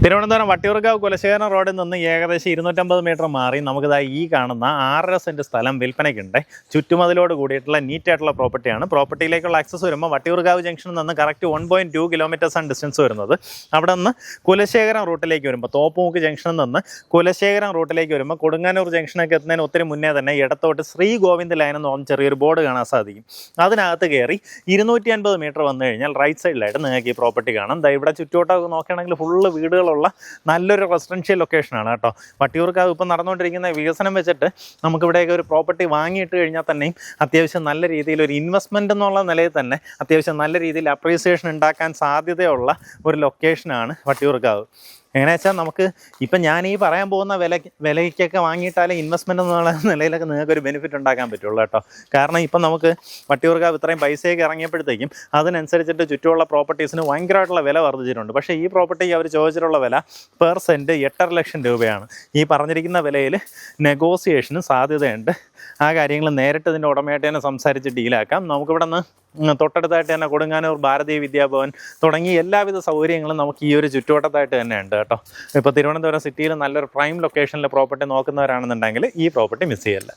തിരുവനന്തപുരം വട്ടിയൂർക്കാവ് കുലശേഖരം റോഡിൽ നിന്ന് ഏകദേശം 250 മീറ്റർ മാറി നമുക്കിതാ ഈ കാണുന്ന 6.5 സെൻറ്റ് സ്ഥലം വിൽപ്പനയ്ക്കുണ്ട്. ചുറ്റുമതിലോട് കൂടിയിട്ടുള്ള നീറ്റായിട്ടുള്ള പ്രോപ്പർട്ടിയാണ്. പ്രോപ്പർട്ടിയിലേക്കുള്ള ആക്സസ് വരുമ്പോൾ വട്ടിയൂർക്കാവ് ജംഗ്ഷനിൽ നിന്ന് കറക്റ്റ് 1.2 കിലോമീറ്റേഴ്സാണ് ഡിസ്റ്റൻസ് വരുന്നത്. അവിടെ നിന്ന് കുലശേഖരം റൂട്ടിലേക്ക് വരുമ്പോൾ തോപ്പുമുക്ക് ജംഗ്ഷനിൽ നിന്ന് കുലശേഖരം റൂട്ടിലേക്ക് വരുമ്പോൾ കൊടുങ്ങാനൂർ ജംഗ്ഷനൊക്കെ എത്തുന്നതിന് ഒത്തിരി മുന്നേ തന്നെ ഇടത്തോട്ട് ശ്രീ ഗോവിന്ദ് ലൈൻ എന്ന് പറഞ്ഞ ചെറിയൊരു ബോർഡ് കാണാൻ സാധിക്കും. അതിനകത്ത് കയറി 250 മീറ്റർ വന്നു കഴിഞ്ഞാൽ റൈറ്റ് സൈഡിലായിട്ട് നിങ്ങൾക്ക് ഈ പ്രോപ്പർട്ടി കാണാം. ഇവിടെ ചുറ്റോട്ടൊക്കെ നോക്കുകയാണെങ്കിൽ ഫുള്ള് വീടുകളുള്ള നല്ലൊരു റെസിഡൻഷ്യൽ ലൊക്കേഷനാണ് കേട്ടോ. വട്ടിയൂർക്കാവ് ഇപ്പം നടന്നുകൊണ്ടിരിക്കുന്ന വികസനം വെച്ചിട്ട് നമുക്കിവിടെയൊക്കെ ഒരു പ്രോപ്പർട്ടി വാങ്ങിയിട്ട് കഴിഞ്ഞാൽ തന്നെയും അത്യാവശ്യം നല്ല രീതിയിൽ ഒരു ഇൻവെസ്റ്റ്മെൻറ്റ് എന്നുള്ള നിലയിൽ തന്നെ അത്യാവശ്യം നല്ല രീതിയിൽ അപ്രീസിയേഷൻ ഉണ്ടാക്കാൻ സാധ്യതയുള്ള ഒരു ലൊക്കേഷനാണ് വട്ടിയൂർക്കാവ്. എങ്ങനെയാ വെച്ചാൽ നമുക്ക് ഇപ്പം ഞാൻ ഈ പറയാൻ പോകുന്ന വിലയ്ക്കൊക്കെ വാങ്ങിയിട്ടാലേ ഇൻവെസ്റ്റ്മെൻറ്റ് എന്നുള്ള നിലയിലൊക്കെ നിങ്ങൾക്കൊരു ബെനിഫിറ്റ് ഉണ്ടാക്കാൻ പറ്റുള്ളൂ കേട്ടോ. കാരണം ഇപ്പം നമുക്ക് വട്ടിയൂർക്കാവ് ഇത്രയും പൈസയൊക്കെ ഇറങ്ങിയപ്പോഴത്തേക്കും അതിനനുസരിച്ചിട്ട് ചുറ്റുമുള്ള പ്രോപ്പർട്ടീസിന് ഭയങ്കരമായിട്ടുള്ള വില വർദ്ധിച്ചിട്ടുണ്ട്. പക്ഷേ ഈ പ്രോപ്പർട്ടിക്ക് അവർ ചോദിച്ചിട്ടുള്ള വില പെർ സെൻറ്റ് 8.5 ലക്ഷം രൂപയാണ്. ഈ പറഞ്ഞിരിക്കുന്ന വിലയിൽ നെഗോസിയേഷന് സാധ്യതയുണ്ട്. ആ കാര്യങ്ങൾ നേരിട്ട് ഇതിൻ്റെ ഉടമയായിട്ട് തന്നെ സംസാരിച്ച് ഡീലാക്കാം. നമുക്കിവിടെ നിന്ന് തൊട്ടടുത്തായിട്ട് തന്നെ കൊടുങ്ങാനൂർ ഭാരതീയ വിദ്യാഭവൻ തുടങ്ങി എല്ലാവിധ സൗകര്യങ്ങളും നമുക്ക് ഈ ഒരു ചുറ്റുവട്ടത്തായിട്ട് തന്നെ ഉണ്ട് കേട്ടോ. ഇപ്പോൾ തിരുവനന്തപുരം സിറ്റിയിൽ നല്ലൊരു പ്രൈം ലൊക്കേഷനിലെ പ്രോപ്പർട്ടി നോക്കുന്നവരാണെന്നുണ്ടെങ്കിൽ ഈ പ്രോപ്പർട്ടി മിസ് ചെയ്യല്ല.